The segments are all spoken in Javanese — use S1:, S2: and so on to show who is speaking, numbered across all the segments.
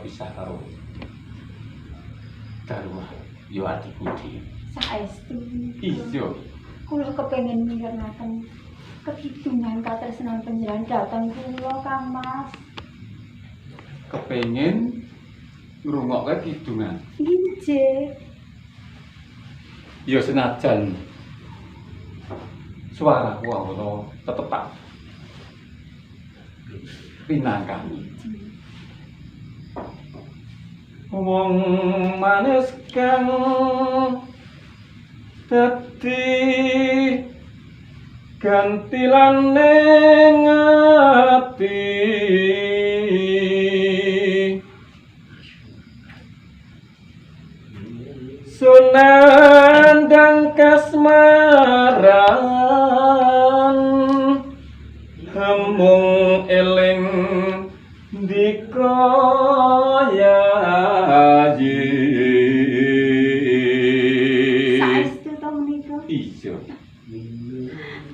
S1: Bisa karo Darwah yo adikku dhewe.
S2: Saestu.
S1: Iya.
S2: Kula kepengin mirengake kekidungan katresnan panjenengan dhateng kula Kang Mas.
S1: Kepengin ngrungokke kidungan.
S2: Injih.
S1: Ya senajan suaraku ana tetep tak pinangkani. Wong manis kang dadi gantilane ngati sunandang kasmaran hemung eling dikaya
S2: Saestu to menika?
S1: iya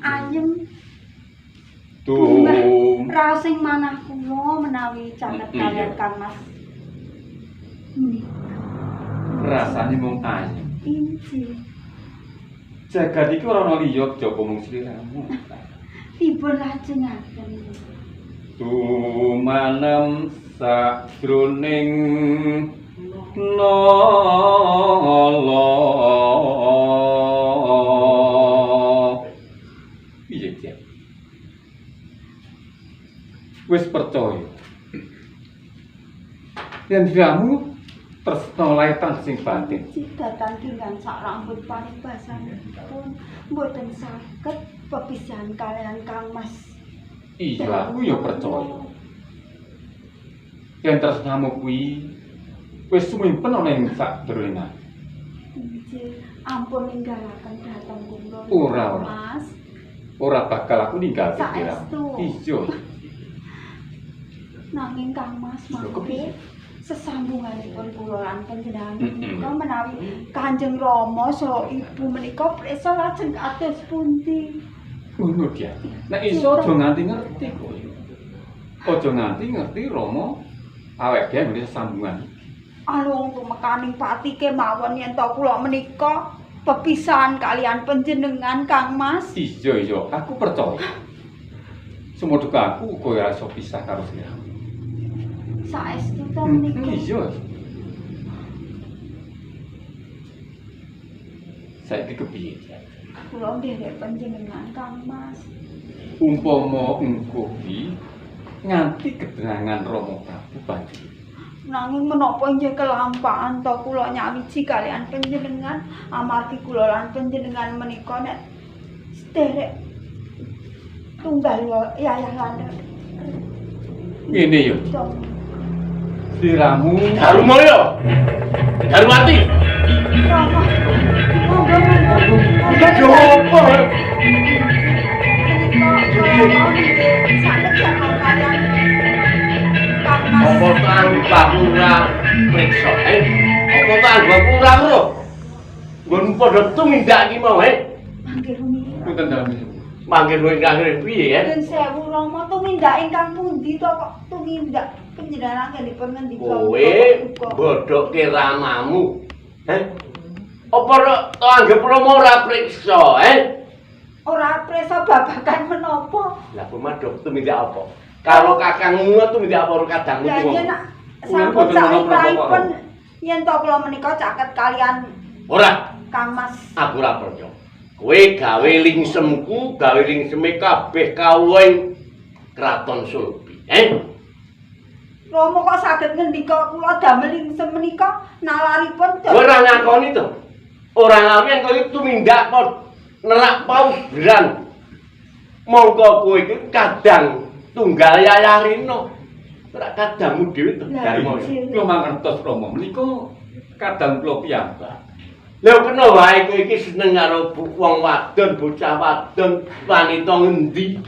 S2: Ayem
S1: tuh
S2: raos sing manah kula menawi caket kaliyan Kang Mas.
S1: rasane mung ayem
S2: Injih.
S1: jagat iki ora ana liya kejaba mung sliramu
S2: Dipun lajengaken.
S1: Tumanem sakjroning nala piye ya wis percaya yen diramu tresna laitan sing batin
S2: Datang dengan sak rambut paribasanipun mboten saged pepisahan kalian Kang Mas.
S1: iya aku ya percaya yen tresnamu kuwi wis sumimpen ana ing sadurunge
S2: Injih, ampun ninggalaken dhateng kula.
S1: Ora.
S2: Mas.
S1: ora bakal aku ninggal
S2: Saestu.
S1: iya
S2: Nanging Kang Mas mangke sesambunganipun kula lan panjenengan menika menawi Kanjeng Rama saha Ibu menika prisa lajeng kados pundi?
S1: ngono dia nek iso aja nganti ngerti kok aja nganti ngerti Rama awake dhewe ngene sesambungan
S2: Alung tumekaning pati kemawon yen to kula menika pepisahan kalian panjenengan Kang Mas.
S1: iya aku percaya semoga aku uga ora iso pisah karo sliramu
S2: Saestu to menika.
S1: iya saiki kepiye
S2: Kula nderek panjenengan Kang Mas.
S1: umpama engko iki nganti kedenangan Rama Prabu Pandhi
S2: Nanging menapa inggih kelampahan to kula nyawiji kalian panjenengan amargi kula lan panjenengan menika nek sederek tunggal yayah lan
S1: ngene yo sliramu
S3: Darumaya. Darumati.
S2: Rama.
S3: Jopo. Apa tanpa kurang periksa, Apa tanpa kurang lho? Nggon padha tumindak iki mau,
S2: Mangke rumiyin.
S1: punten dalem
S3: Mangke kowe kangge piye,
S2: Den sewu Rama tumindak ingkang pundi to kok tumindak panjenengan anggenipun ngendika.
S3: Kowe bodhoke ramamu. Apa to anggap Rama ora priksa,
S2: Ora presa babagan menapa?
S3: Lah pemadhok tumindak apa? Kalau kakangmu tumindak apa karo kadangmu
S2: Lah
S3: kuwi?
S2: yen sampun saipun yen to kula menika caket kalian
S3: Ora,
S2: Kang Mas.
S3: aku ora percaya. Kowe gawe lingsemku, gawe lingseme kabeh kawuh Kraton Sulbi.
S2: Rama kok saged ngendika kula damel lingsem menika nalaripun
S3: Kowe ora ngakoni to? Ora ngakoni yen kowe tumindak nerak paugeran. Mongko kowe iki kadang tunggal Yayah Rina. ora kadangmu dhewe Darmo.
S1: Kula mangertos Rama menika kadang kula piyambak.
S3: Lha kena wae kowe iki seneng karo wong wadon, bocah wadon, wanita ngendi?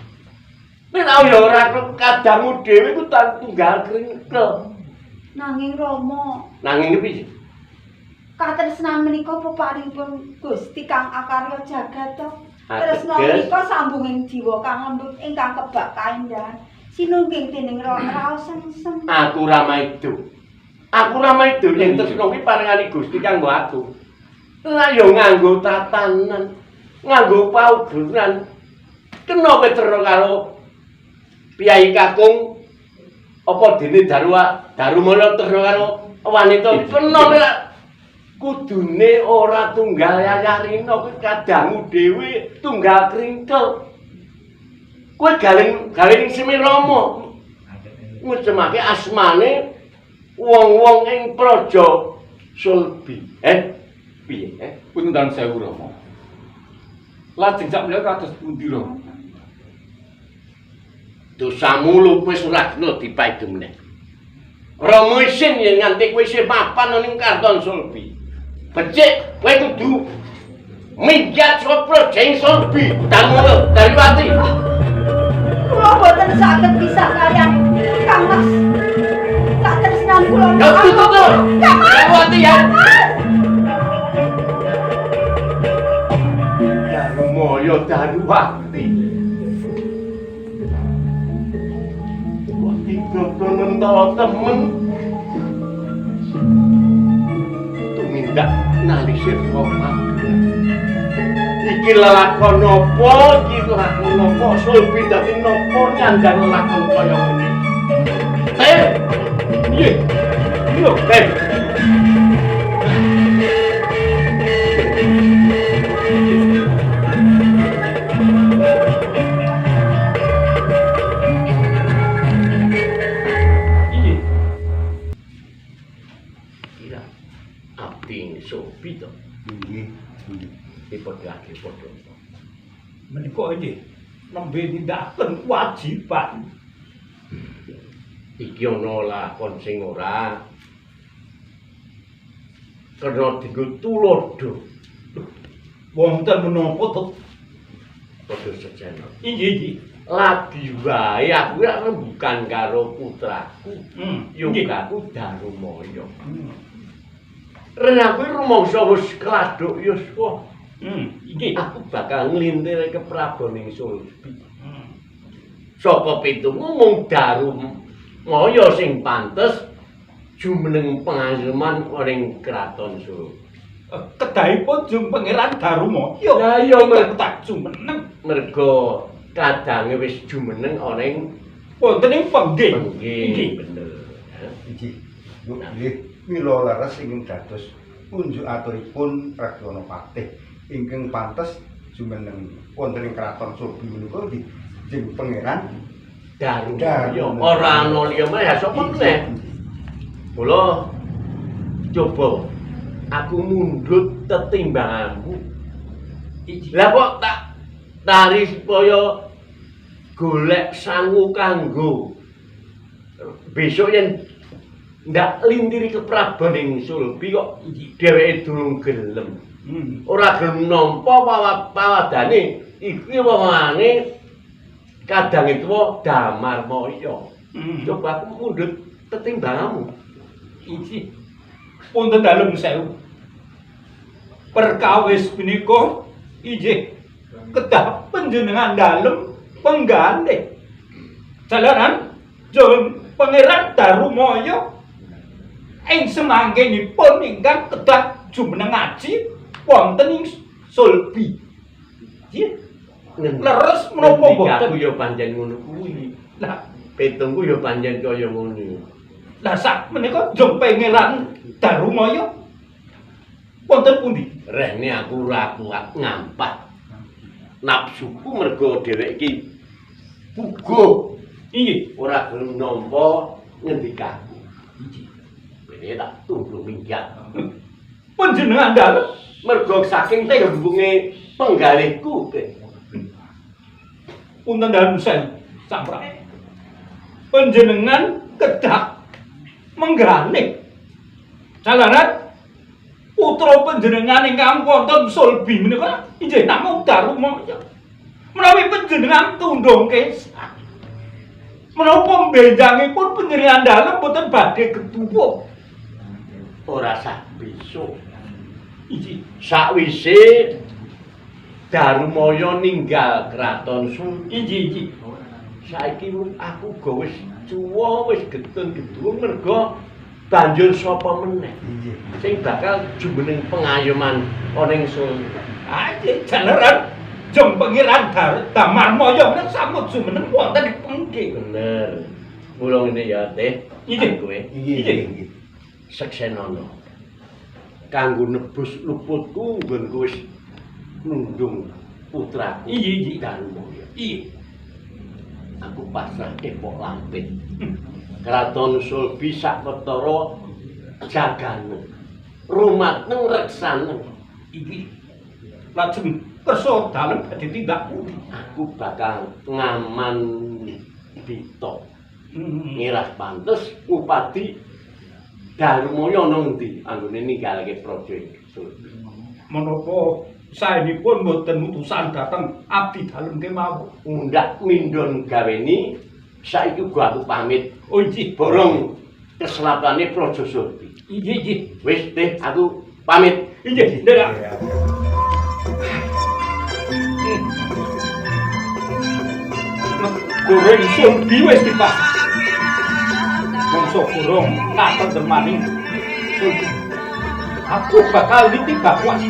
S3: Nek ya ora kadangmu dhewe ku tunggal kringkel.
S2: Nanging Rama,
S3: Nanging piye?
S2: katresnan menika peparingipun Gusti Kang Akarya Jagat to.
S3: Ateges.
S2: Tresna menika sambunging jiwa kang lembut ingkang kebak kaendahan. Sinungging dening raos sengsem.
S3: Aku ora maido. Aku ora maido yen tresna kuwi parengane Gusti kanggo aku. Lah ya nganggo tatanan, nganggo paugeran. Kena kowe tero karo Piyai Kakung apa dene Darumala tero karo wanita kena nek kudune ora tunggal yayarina kuwi kadangmu dhewe tunggal kringkel. Kowe galing simi Rama. Ngecemake asmane wong-wong ing Praja Sulbi. Piye?
S1: Punten sewu Rama. Lajeng sak menika kados pundi Rama?
S3: Dosamu lu wis ora kena dipaedu meneh. Rama isin yen nganti kowe isih mapan ning Karton Sulbi. Becik kowe kudu minggat saka Praja Sulbi. Darmo Dariwati.
S2: Kula boten saged pisah kalian Kang Mas. Katresnan kula
S3: Ya tutul. Dariwati ya. Darmoyo Dariwati. Kok iki nentara temen. Tumindak nalisir kok. Iki lelakon apa? Iki lelakon apa? Sulbi dadi napa nyandang lelakon kaya ngene. Piye? Yo, Kira abdi Sulbi to.
S4: Nggih.
S3: Dipodhake.
S4: Menika nggih nembe nindakaken kewajiban.
S3: Iki ana lakon sing ora kena dienggo tulodo.
S4: Wonten menapa to?
S3: Padha sejana.
S4: Inggih.
S3: Lagi wae aku ora rembukan karo putraku.
S4: Nggih.
S3: Yogaku Darumaya. Ren aku rumangsa wis kladuk yuswa.
S4: Inggih.
S3: Aku bakal nglintir ke Prabaning Sulbi. Sapa pitungu mung Darumaya sing pantes jumeneng pangaseman ning Kraton Sulbi.
S4: Kedahipun jung Pangeran Darumaya.
S3: Ya iya
S4: tak jumeneng
S3: mergo kadange wis jumeneng ana ing
S4: wonten ing penggih.
S3: Nggih, bener.
S5: Inggih. Nggih, mila leres ingkang dados unjuk aturipun Ragyana Patih ingkang pantes jumeneng wonten ing Kraton Sulbi menika Jeng Pangeran
S3: Darumaya. Ora ana liya meneh sapa meneh. Mula coba aku mundhut tetimbanganmu. Lah kok tak taris supaya golek sangu kanggo besok yen ndak lintiri ke Prabaning Sulbi kok dheweke durung gelem. Ora gelem nampa pawadane iki wongane kadang itu Damarmaya. Coba aku mundhut tetimbanganmu.
S4: Inggih. Punten dalem sewu. Perkawis punika inggih kedah panjenengan dalem penggandhe. Jalaran Jeng Pangeran Darumaya ing semanggenipun ingkang kedah jumeneng ngaji wonten ing Sulbi. Nggih. Leres menapa boten?
S3: Aku ya pancen ngono kuwi.
S4: Lah,
S3: Petungku ya pancen kaya ngono.
S4: lah sak menika Jeng Pangeran Darumaya wonten pundi?
S3: Rene aku ora kuat ngampah. Nafsuku mergo dhewek iki puguh.
S4: Inggih.
S3: Ora gelem nampa ngendikaku. Bene tak tunduk minggat.
S4: Panjenengan dalem
S3: Mergo saking gembunge penggalihku.
S4: punten dalem sewu samprak. Panjenengan kedah mengganik. Jalaran putra panjenengan ingkang wonten Sulbi menika inggih namung Darumaya. Menawi panjenengan tundhong kesah. Menapa benjangipun panjenengan dalem boten badhe ketuwuh.
S3: Ora sak besok.
S4: Inggih.
S3: Sakwise Darumaya ninggal kraton Sulbi.
S4: Inggih.
S3: Saiki aku ga wis cuwa wis getun-gedung merga banjur sapa meneh
S5: Inggih.
S3: sing bakal jumeneng pengayoman ana ing Sulbi.
S4: Aja jalaran jeng pengiran Damarmaya menika samut jumeneng wonten ing pengki.
S3: Bener. Mula ngene ya, Teh.
S4: Inggih.
S3: Kowe
S5: Inggih.
S3: seksenana. Kanggo nebus luputku nggonku wis nundung putraku.
S4: Inggih.
S3: Darumaya.
S4: Iya.
S3: Aku pasrah kepok lampit. Kraton Sulbi sawetara jagane. Rumateng reksanen.
S4: Iki lajeng kersa dalem badhe tindak pundi?
S3: Aku bakal ngaman Bito. Ngiras pantes upati Darumaya ana endi anggone ninggalake praja iki.
S4: Menapa saenipun mboten utusan dhateng abdi dalem kemawon?
S3: Undak mindon gaweni saiki uga aku pamit.
S4: Oh inggih.
S3: Borong keselapane praja Sulbi.
S4: Inggih.
S3: Wis Teh, aku pamit.
S4: Inggih, Ndara. Goreng Sulbi wis dipas. Mongso gorong ngaten maning Sulbi. Aku bakal ditibak wae.